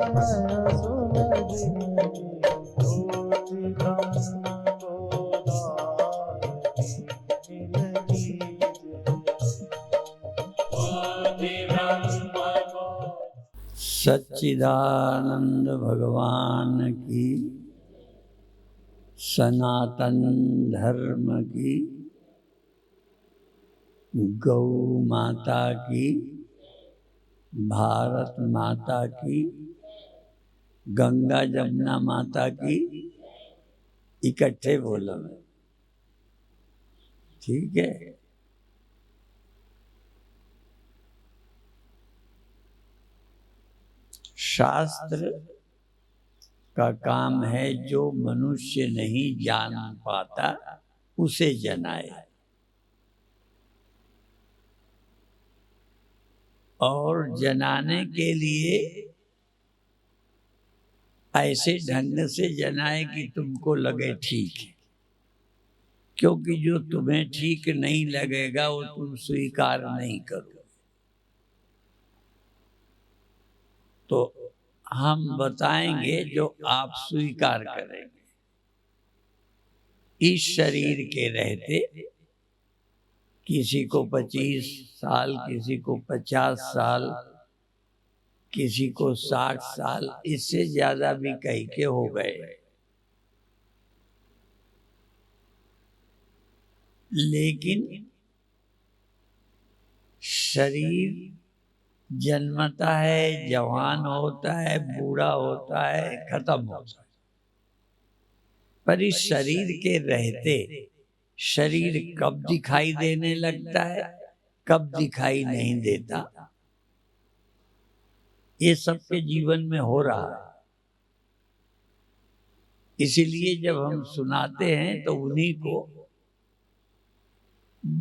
नयन सुन जिनकी ज्योति ब्रह्म गोदारती मिल सच्चिदानंद भगवान की, सनातन धर्म की, गौ माता की, भारत माता की, गंगा जमुना माता की। इकट्ठे बोलो, ठीक है। शास्त्र का काम है जो मनुष्य नहीं जान पाता उसे जनाए, और जनाने के लिए ऐसे ढंग से जनाए कि तुमको लगे ठीक है, क्योंकि जो तुम्हें ठीक नहीं लगेगा वो तुम स्वीकार नहीं करो। तो हम बताएंगे जो आप स्वीकार करेंगे। इस शरीर के रहते किसी को 25 साल, किसी को 50 साल, किसी को 60 साल, इससे ज्यादा भी कई के हो गए। लेकिन शरीर जन्मता है, जवान होता है, बूढ़ा होता है, खत्म होता है। पर इस शरीर के रहते शरीर कब दिखाई देने लगता है, कब दिखाई नहीं देता, ये सबके जीवन में हो रहा है। इसीलिए जब हम सुनाते हैं तो उन्हीं को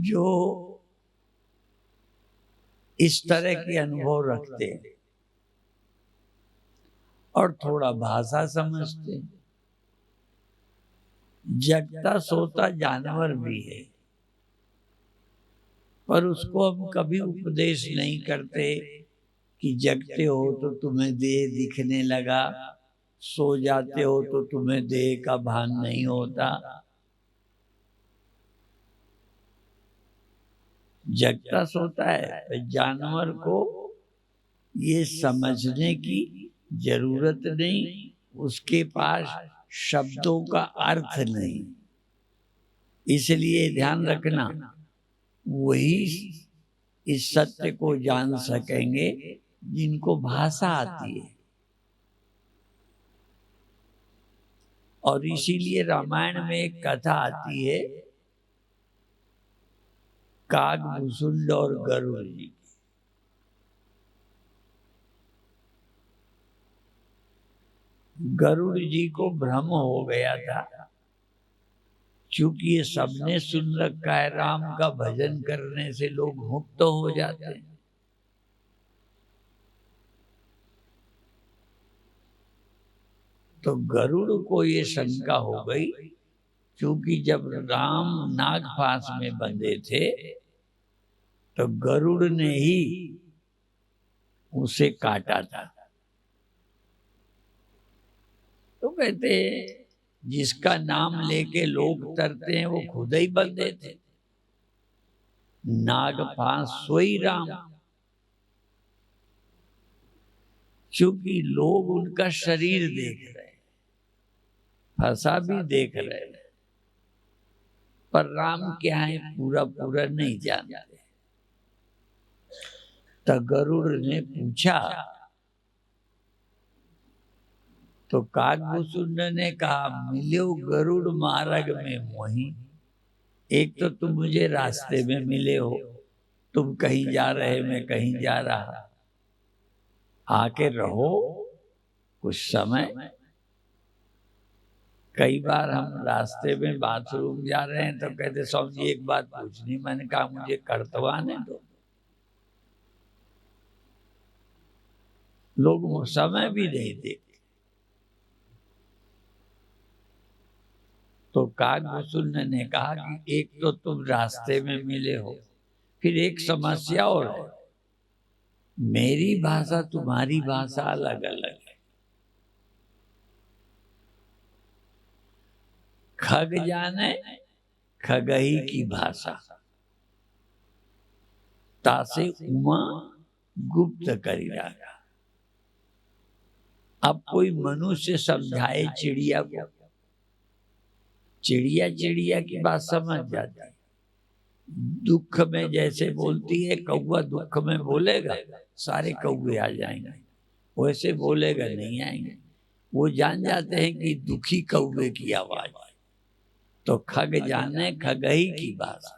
जो इस तरह के अनुभव रखते हैं और थोड़ा भाषा समझते हैं। जगता सोता जानवर भी है, पर उसको हम कभी उपदेश नहीं करते कि जगते हो तो तुम्हें देह दिखने लगा, सो जाते हो तो तुम्हें देह का भान नहीं होता। जगता सोता है तो जानवर को ये समझने की जरूरत नहीं, उसके पास शब्दों का अर्थ नहीं। इसलिए ध्यान रखना, वही इस सत्य को जान सकेंगे जिनको भाषा आती है। और इसीलिए रामायण में एक कथा आती है कागभूषुंड और गरुड़ जी। गरुड़ जी को भ्रम हो गया था, क्योंकि ये सबने सुन रखा है राम का भजन करने से लोग मुक्त हो जाते हैं। तो गरुड़ को ये शंका हो गई, क्योंकि जब राम नागपाश में बंधे थे तो गरुड़ ने ही उसे काटा था। तो कहते जिसका नाम लेके लोग तरते हैं वो खुद ही बंधे थे। नागपाश सोई राम, क्योंकि लोग उनका शरीर देख रहे हैं, फंसा भी देख रहे हैं, पर राम क्या है पूरा पूरा नहीं जानते। तो गरुड़ ने पूछा, तो कागभूषुंड ने कहा, मिलो गरुड़ मार्ग में मोही। एक तो तुम मुझे रास्ते में मिले हो, तुम कहीं जा रहे, मैं कहीं जा रहा, आके रहो कुछ समय। कई बार हम रास्ते में बाथरूम जा रहे हैं तो कहते स्वामी जी एक बात पूछनी। मैंने कहा मुझे कर्तव्य दो। लोग समय भी नहीं देते। तो कागभूषुंड ने कहा कि एक तो तुम रास्ते में मिले हो, फिर एक समस्या और है, मेरी भाषा तुम्हारी भाषा अलग अलग है। खग जाने खगही की भाषा, तासे उमा गुप्त करी राखा। अब कोई मनुष्य समझाए चिड़िया को, चिड़िया चिड़िया की बात समझ जाती है। दुख में जैसे बोलती है कौवा, दुख में बोलेगा सारे कौवे आ जाएंगे, वैसे बोलेगा नहीं आएंगे। वो जान जाते हैं कि दुखी कौवे की आवाज। तो खग जाने खगही की भाषा,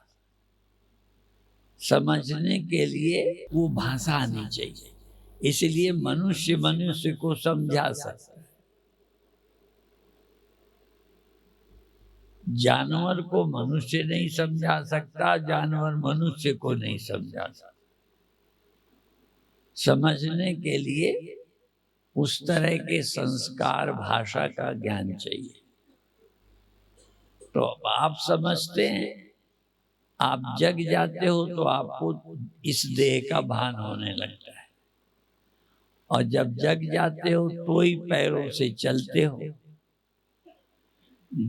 समझने के लिए वो भाषा आनी चाहिए। इसलिए मनुष्य मनुष्य को समझा सकता है, जानवर को मनुष्य नहीं समझा सकता, जानवर मनुष्य को नहीं समझा सकता। समझने के लिए उस तरह के संस्कार, भाषा का ज्ञान चाहिए। तो अब आप समझते हैं, आप जग जाते हो तो आपको इस देह का भान होने लगता है, और जब जग जाते हो तो ही पैरों से चलते हो,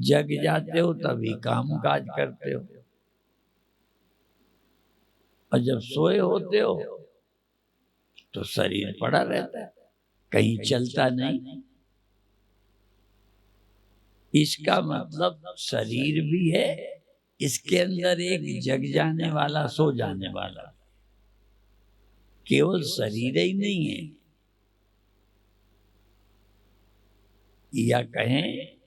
जग जाते हो तभी काम काज करते हो, और जब सोए होते हो तो शरीर पड़ा रहता है, कहीं चलता नहीं। इसका मतलब शरीर भी है, इसके अंदर एक जग जाने वाला, सो जाने वाला, केवल शरीर ही नहीं है। या कहें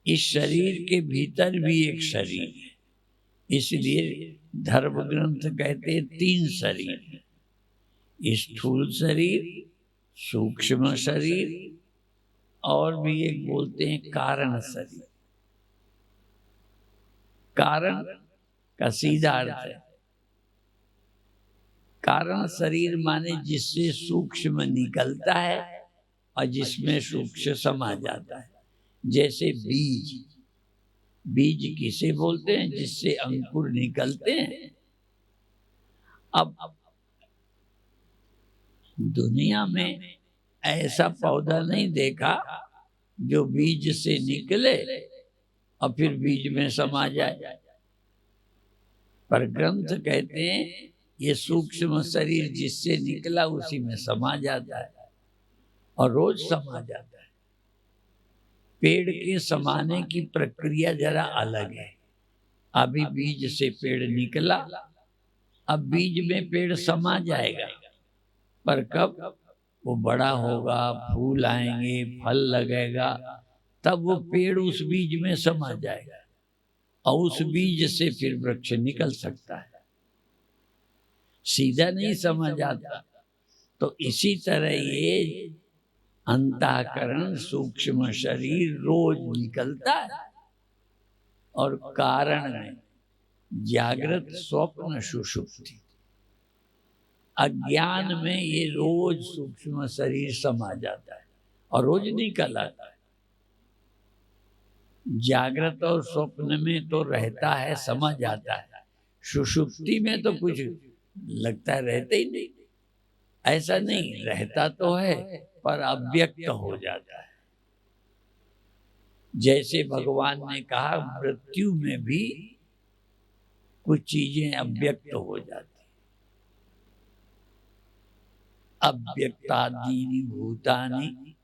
इस शरीर के भीतर भी एक शरीर है। इसलिए धर्म ग्रंथ कहते हैं 3 शरीर हैं, स्थूल शरीर, सूक्ष्म शरीर, और भी एक बोलते हैं कारण शरीर। कारण का सीधा अर्थ है, कारण शरीर माने जिससे सूक्ष्म निकलता है और जिसमें सूक्ष्म समा जाता है। जैसे बीज, बीज किसे बोलते हैं? जिससे अंकुर निकलते हैं। अब दुनिया में ऐसा पौधा नहीं देखा जो बीज से निकले और फिर बीज में समा जाए। पर ग्रंथ कहते हैं ये सूक्ष्म शरीर जिससे निकला उसी में समा जाता है और रोज समा जाता है। पेड़ के समाने की प्रक्रिया जरा अलग है। अभी बीज से पेड़ निकला, अब बीज में पेड़ समा जाएगा, पर कब वो बड़ा होगा, फूल आएंगे, फल लगेगा, तब वो पेड़ उस बीज में समा जाएगा और उस बीज से फिर वृक्ष निकल सकता है। सीधा नहीं समझ आता। तो इसी तरह ये अंतःकरण, सूक्ष्म शरीर रोज निकलता है, और कारण में जागृत, स्वप्न, सुषुप्ति, अज्ञान में ये रोज सूक्ष्म शरीर समा जाता है और रोज निकल आता है। जागृत और स्वप्न में तो रहता है, समझ आता है, सुषुप्ति में तो कुछ लगता है रहता ही नहीं। ऐसा नहीं, रहता तो है पर अव्यक्त हो जाता है। जैसे भगवान ने कहा मृत्यु में भी कुछ चीजें अव्यक्त हो जाती, अव्यक्तादीनि भूतानि,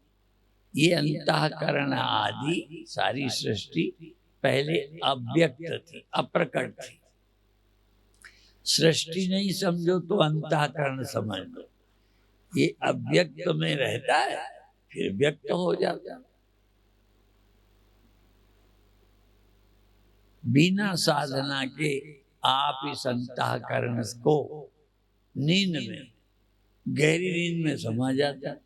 ये अंतःकरण आदि सारी सृष्टि पहले अव्यक्त थी, अप्रकट थी। सृष्टि नहीं समझो तो अंतःकरण समझ लो। ये अव्यक्त में रहता है फिर व्यक्त हो जाता है। बिना साधना के आप इस अंतःकरण को नींद में, गहरी नींद में समा जाता है।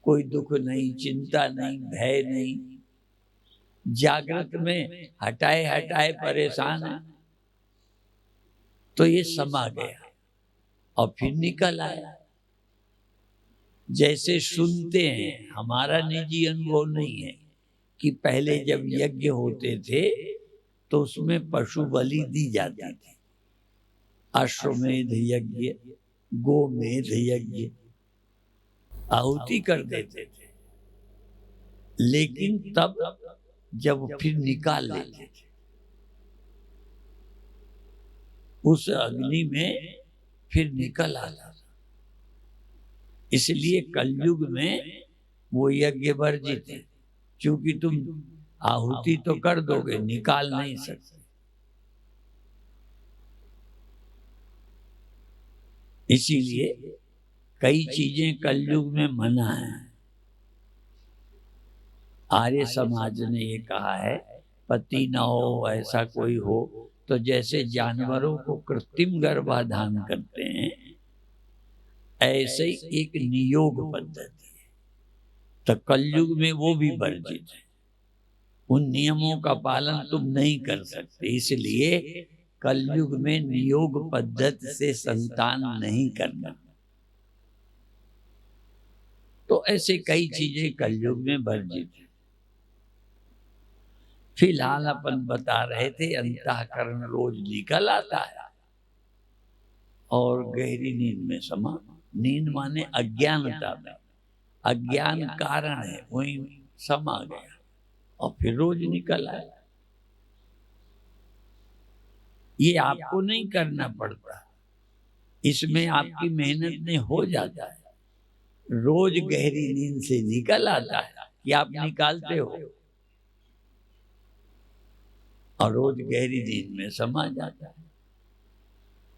कोई दुख नहीं, चिंता नहीं, भय नहीं। जागृत में हटाए हटाए परेशान है, तो ये समा गया और फिर निकल आया। जैसे सुनते हैं, हमारा निजी अनुभव नहीं है कि पहले जब यज्ञ होते थे तो उसमें पशु बलि दी जाती थी। अश्वमेध यज्ञ, गोमेध यज्ञ, आहुति कर देते थे। लेकिन तब जब फिर निकाल लेते थे उस अग्नि में, फिर निकल आता था। इसलिए कलयुग में वो यज्ञ वर्जित है, क्योंकि तुम आहुति तो कर दोगे, निकाल नहीं सकते। इसीलिए कई चीजें कलयुग में मना है। आर्य समाज ने ये कहा है, पति न हो, ऐसा कोई हो तो जैसे जानवरों को कृत्रिम गर्भाधान करते हैं, ऐसे ही एक नियोग पद्धति है। तो कलयुग में वो भी वर्जित है। उन नियमों का पालन तुम नहीं कर सकते, इसलिए कलयुग में नियोग पद्धति से संतान नहीं करना। तो ऐसे कई चीजें कलयुग में वर्जित है। फिलहाल अपन बता रहे थे अंतःकरण रोज निकल आता है और गहरी नींद में समा। नींद माने अज्ञानता में, अज्ञान कारण है, वही समा गया और फिर रोज निकल आया। ये आपको नहीं करना पड़ता, इसमें आपकी मेहनत में हो जाता है। रोज गहरी नींद से निकल आता है कि आप निकालते हो और रोज गहरी नींद में समा जाता है।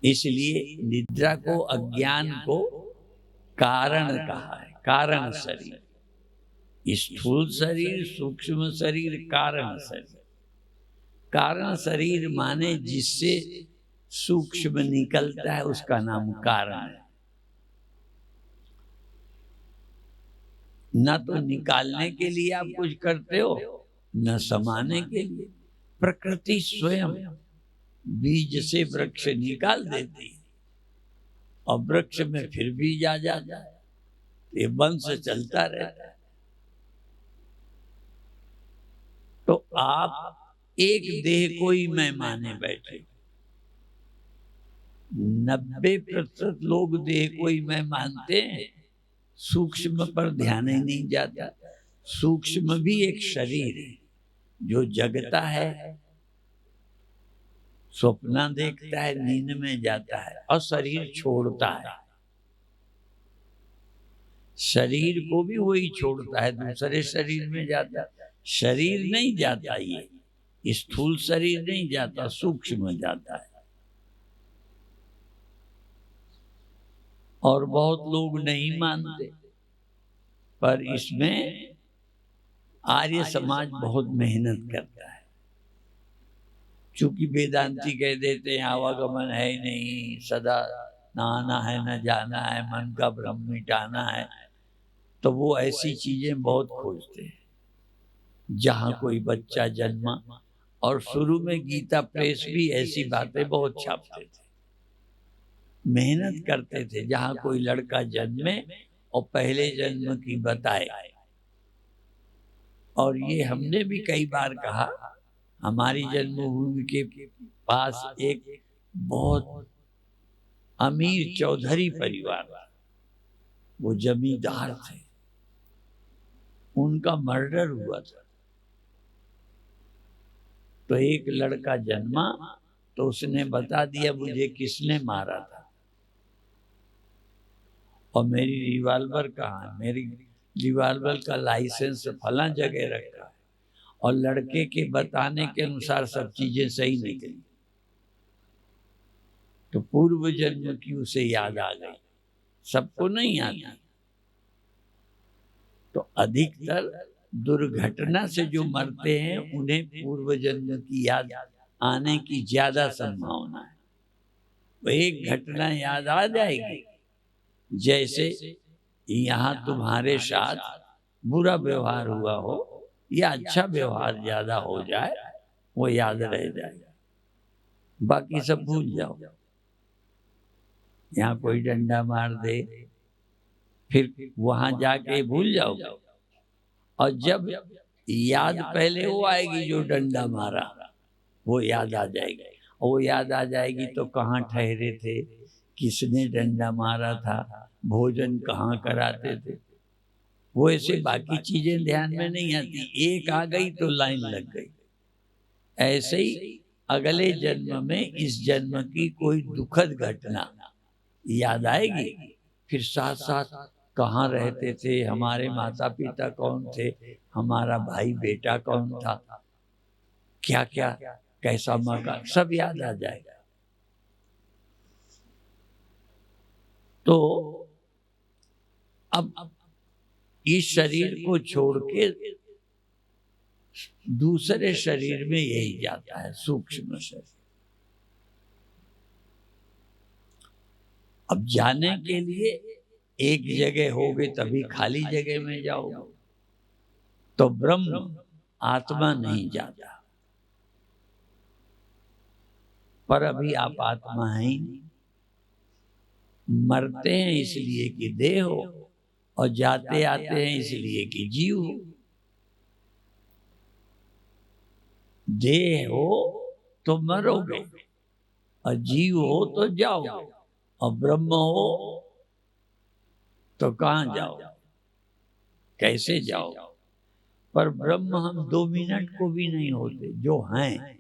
इसलिए निद्रा को, अज्ञान को कारण कहा है, कारण शरीर। स्थूल शरीर, सूक्ष्म शरीर, कारण शरीर। कारण शरीर माने जिससे सूक्ष्म निकलता है उसका नाम कारण है। न तो निकालने के लिए आप कुछ करते हो, न समाने के लिए। प्रकृति स्वयं बीज से वृक्ष निकाल देती है और वृक्ष में फिर बीज आ जाता है। ये वंश चलता रहता है। तो आप एक देह को ही मैं माने बैठे, 90% लोग देह को ही मैं मानते हैं, सूक्ष्म पर ध्यान ही नहीं जाता। सूक्ष्म भी एक शरीर है जो जगता है, स्वप्न देखता है, नींद में जाता है और शरीर छोड़ता है। शरीर को भी वही छोड़ता है, दूसरे शरीर में जाता है। शरीर नहीं जाता, ये स्थूल शरीर नहीं जाता, सूक्ष्म जाता है। और बहुत लोग नहीं मानते, पर इसमें आर्य समाज बहुत मेहनत करता है। चूंकि वेदांती कह देते हैं आवागमन है ही नहीं, सदा न आना है न जाना है, मन का भ्रम मिटाना है, तो वो ऐसी चीजें बहुत खोजते हैं। जहां कोई बच्चा जन्मा, और शुरू में गीता प्रेस भी ऐसी बातें बहुत छापते थे, मेहनत करते थे। जहां कोई लड़का जन्मे और पहले जन्म की बताए। और ये हमने भी कई बार कहा, हमारी जन्मभूमि के पास एक बहुत अमीर चौधरी परिवार था, वो जमींदार थे, उनका मर्डर हुआ था। तो एक लड़का जन्मा तो उसने बता दिया मुझे किसने मारा था, और मेरी रिवॉल्वर कहाँ है, मेरी रिवॉल्वर का लाइसेंस फला जगह रखा है। और लड़के के बताने के अनुसार सब चीजें सही निकली। तो पूर्व जन्म की उसे याद आ गई। सबको नहीं आती। तो अधिकतर दुर्घटना से जो मरते हैं उन्हें पूर्व जन्म की याद आने की ज्यादा संभावना है। वो एक घटना याद आ जाएगी, जैसे यहाँ तुम्हारे साथ बुरा व्यवहार हुआ हो या अच्छा व्यवहार ज्यादा हो जाए, वो याद रह जाएगा, बाकी सब भूल जाओ। यहाँ कोई डंडा मार दे, फिर वहां जाके भूल जाओगे, और जब याद पहले वो आएगी जो डंडा मारा, वो याद आ जाएगी। और वो याद आ जाएगी तो कहाँ ठहरे थे, किसने डंडा मारा था, भोजन कहाँ कराते थे, वो ऐसे बाकी चीजें ध्यान में नहीं आती, एक आ गई तो लाइन लग गई। ऐसे ही अगले जन्म में इस जन्म की कोई दुखद घटना याद आएगी, फिर साथ साथ कहाँ रहते थे, हमारे माता पिता कौन थे, हमारा भाई बेटा कौन था, क्या क्या कैसा मकान, सब याद आ जाएगा। तो अब इस शरीर को छोड़ के दूसरे शरीर में यही जाता है, सूक्ष्म शरीर। अब जाने के लिए एक जगह होगे तभी खाली जगह में जाओगे, तो ब्रह्म आत्मा नहीं जाता। पर अभी आप आत्मा है ही नहीं, मरते हैं इसलिए कि देह हो, और जाते आते हैं इसलिए कि जीव हो। देह हो तो मरोगे, और जीव हो तो जाओगे, और ब्रह्म हो तो कहाँ जाओ, कैसे जाओ। पर ब्रह्म हम 2 मिनट को भी नहीं होते जो हैं।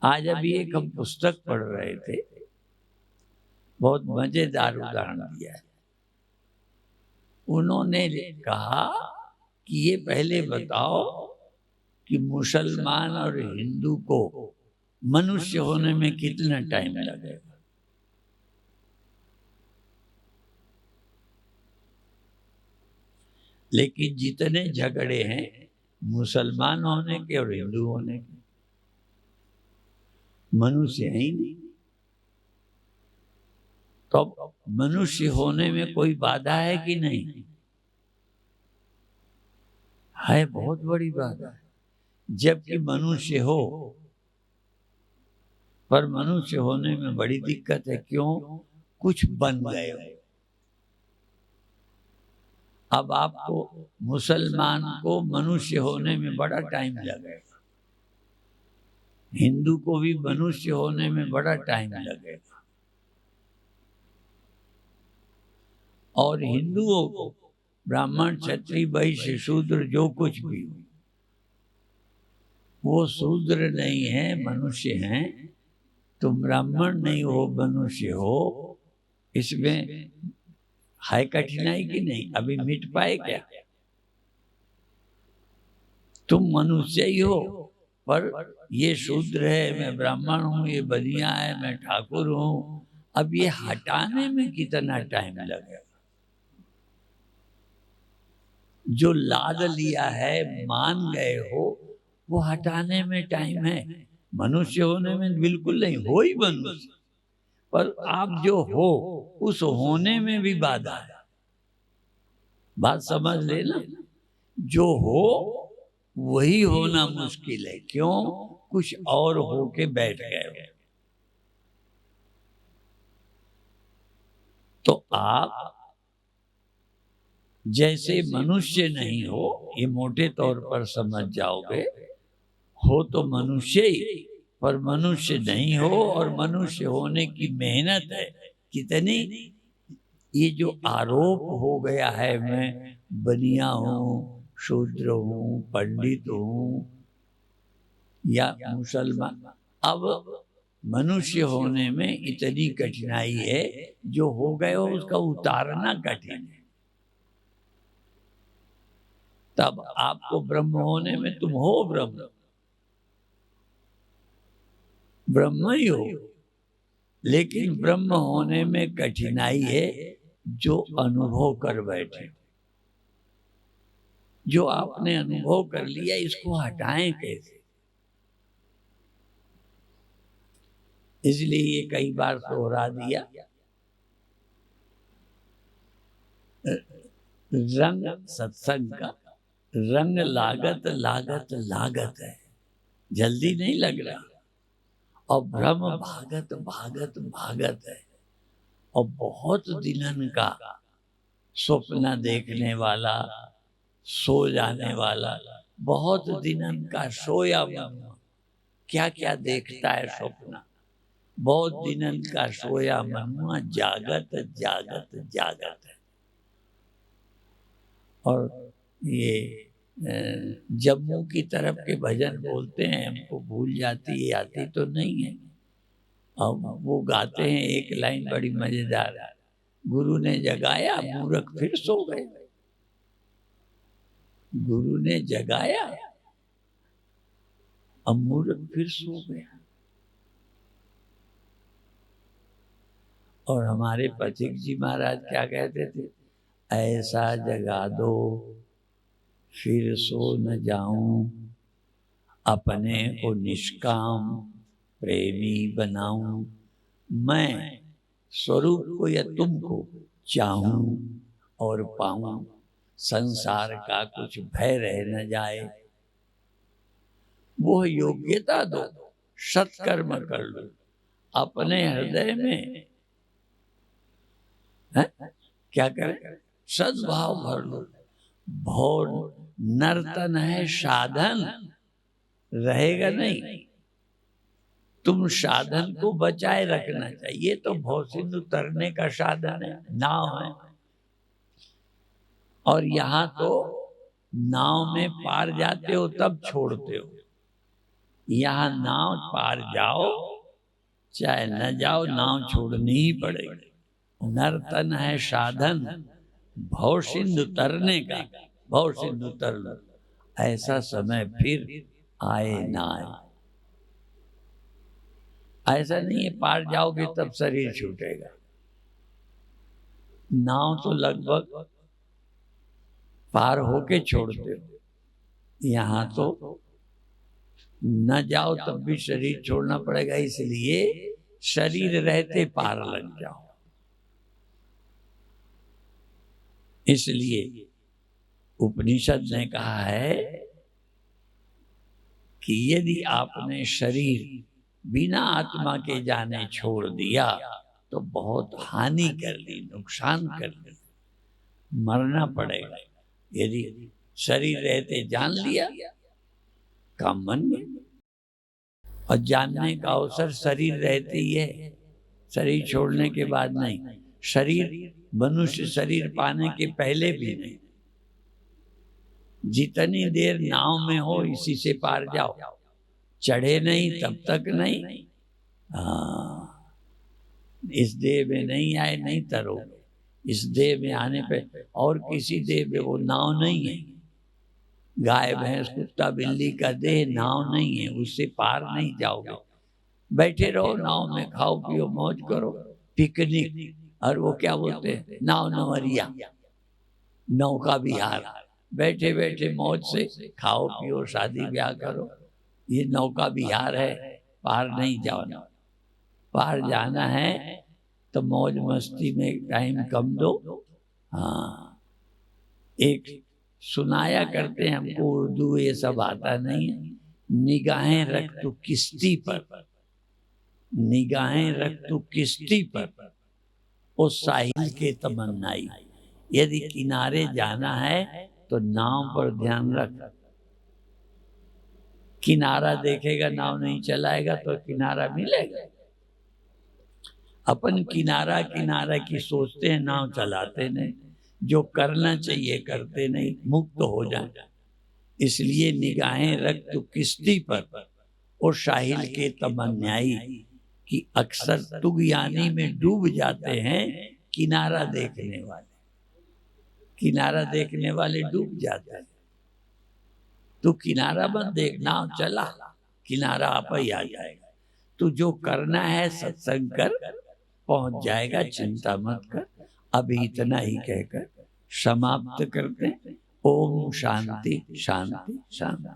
आज अभी एक हम पुस्तक पढ़ रहे थे, बहुत मजेदार उदाहरण दिया है। उन्होंने कहा कि ये पहले बताओ कि मुसलमान और हिंदू को मनुष्य होने में कितना टाइम लगेगा। लेकिन जितने झगड़े हैं मुसलमान होने के और हिंदू होने के, मनुष्य है ही नहीं। तो अब मनुष्य होने में कोई बाधा है कि नहीं? है, बहुत बड़ी बाधा है। जबकि मनुष्य हो, पर मनुष्य होने में बड़ी दिक्कत है। क्यों? कुछ बन गए हो। अब आपको मुसलमान को मनुष्य होने में बड़ा टाइम लगेगा, हिंदू को भी मनुष्य होने में बड़ा टाइम लगेगा, और हिंदुओं को ब्राह्मण क्षत्रिय वैश्य शूद्र जो कुछ भी हो, वो शूद्र नहीं है, मनुष्य हैं। तुम ब्राह्मण नहीं हो, मनुष्य हो, इसमें है कठिनाई की नहीं? अभी मिट पाए क्या? तुम मनुष्य ही हो, पर ये शूद्र है, मैं ब्राह्मण हूं, ये बनिया है, मैं ठाकुर हूं। अब ये हटाने में कितना टाइम लगेगा? जो लाद लिया है, मान गए हो, वो हटाने में टाइम है। मनुष्य होने में बिल्कुल नहीं, हो ही मनुष्य, पर आप जो हो उस होने में भी बाधा है। बात समझ लेना, जो हो वही होना मुश्किल है। क्यों? कुछ और होके बैठ गए हो। तो आप जैसे मनुष्य नहीं हो, ये मोटे तौर पर समझ जाओगे। हो तो मनुष्य ही, पर मनुष्य नहीं हो, और मनुष्य होने की मेहनत है कितनी। ये जो आरोप हो गया है, मैं बनिया हूँ, शूद्र हूँ, पंडित हूँ या मुसलमान, अब मनुष्य होने में इतनी कठिनाई है, जो हो गए हो उसका उतारना कठिन है। तब आपको ब्रह्म होने में, तुम हो ब्रह्म, ब्रह्म ही हो, लेकिन ब्रह्म होने में कठिनाई है जो अनुभव कर बैठे। जो आपने अनुभव कर लिया, इसको हटाएं कैसे? इसलिए ये कई बार दोहरा दिया। रंग सत्संग का रंग लागत लागत लागत है, जल्दी नहीं लग रहा। और भ्रम भागत भागत भागत है, और बहुत दिनन का स्वप्न देखने वाला, सो जाने वाला, बहुत दिनन का सोया मनुआ क्या क्या देखता है स्वप्न। बहुत दिनन का सोया मनुआ जागत जागत जागत है। और ये जम्मू की तरफ के भजन बोलते हैं, हमको भूल जाती है, आती तो नहीं है। अब वो गाते हैं एक लाइन बड़ी मजेदार, गुरु ने जगाया मूर्ख फिर सो गए। गुरु ने जगाया अब मूर्ख फिर सो गया। और हमारे पथिक जी महाराज क्या कहते थे, ऐसा जगा दो फिर सो न जाऊं, अपने को निष्काम प्रेमी बनाऊं, मैं स्वरूप को या तुमको चाहूं और पाऊं, संसार का कुछ भय रह न जाए। वो योग्यता दो, सत्कर्म कर लो, अपने हृदय में है? क्या करें, सद्भाव भर लो। भौर नर्तन है साधन, रहेगा नहीं। तुम साधन को बचाए रखना चाहिए। तो भव सिंधु तरने का साधन है, नाव है। और यहाँ तो नाव में पार जाते हो तब छोड़ते हो, यहाँ नाव पार जाओ चाहे न जाओ, नाव छोड़नी ही पड़ेगी। नर्तन है साधन, भव सिंधु तरने का, भव सिंधु तर लो, ऐसा समय फिर आए ना आए। ऐसा नहीं है पार जाओगे तब शरीर छूटेगा। नाव तो लगभग पार होके छोड़ते हो, यहाँ तो न जाओ तब भी शरीर छोड़ना पड़ेगा। इसलिए शरीर रहते पार लग जाओ। इसलिए उपनिषद ने कहा है कि यदि आपने शरीर बिना आत्मा के जाने छोड़ दिया तो बहुत हानि कर ली, नुकसान कर ली, मरना पड़ेगा। यदि शरीर रहते जान लिया, काम बन गया। और जानने का अवसर शरीर रहते ही है, शरीर छोड़ने के बाद नहीं। शरीर, मनुष्य शरीर पाने के पहले भी नहीं। जितनी देर नाव में हो इसी से पार जाओ, चढ़े नहीं तब तक नहीं। इस देह में नहीं आए नहीं तरोगे। इस देह में आने पे और किसी देह में वो नाव नहीं है। गाय भैंस कुत्ता बिल्ली का देह नाव नहीं है, उससे पार नहीं जाओगे। बैठे रहो नाव में, खाओ पियो मौज करो, पिकनिक। और वो क्या बोलते हैं, नाव नवरिया, नौका विहार। बैठे बैठे मौज से खाओ पियो, शादी ब्याह करो, ये नौका विहार है। पार नहीं जाना। पार जाना है तो मौज मस्ती में टाइम कम दो। हाँ, एक सुनाया करते हैं, हमको उर्दू ये सब आता नहीं है। निगाहें रख तू किश्ती पर, निगाहें रख तू किश्ती पर, उस साहिल के तमन्नाई। यदि किनारे जाना है तो नाव पर ध्यान रख। किनारा देखेगा नाव नहीं चलाएगा तो किनारा मिलेगा। अपन किनारा किनारा की सोचते हैं, नाव चलाते नहीं। जो करना चाहिए करते नहीं, मुक्त हो जाए। इसलिए निगाहें रख तू किश्ती पर और साहिल के तमन्नाई कि अक्सर तुगयानी में डूब जाते हैं किनारा देखने वाले। किनारा देखने वाले डूब जाते हैं। तू किनारा मत देख, नाव चला, किनारा आप ही आ जाएगा। तू जो करना है सत्संग कर, पहुंच जाएगा, चिंता मत कर। अभी इतना ही कहकर समाप्त करते हैं। ओम शांति शांति शांति।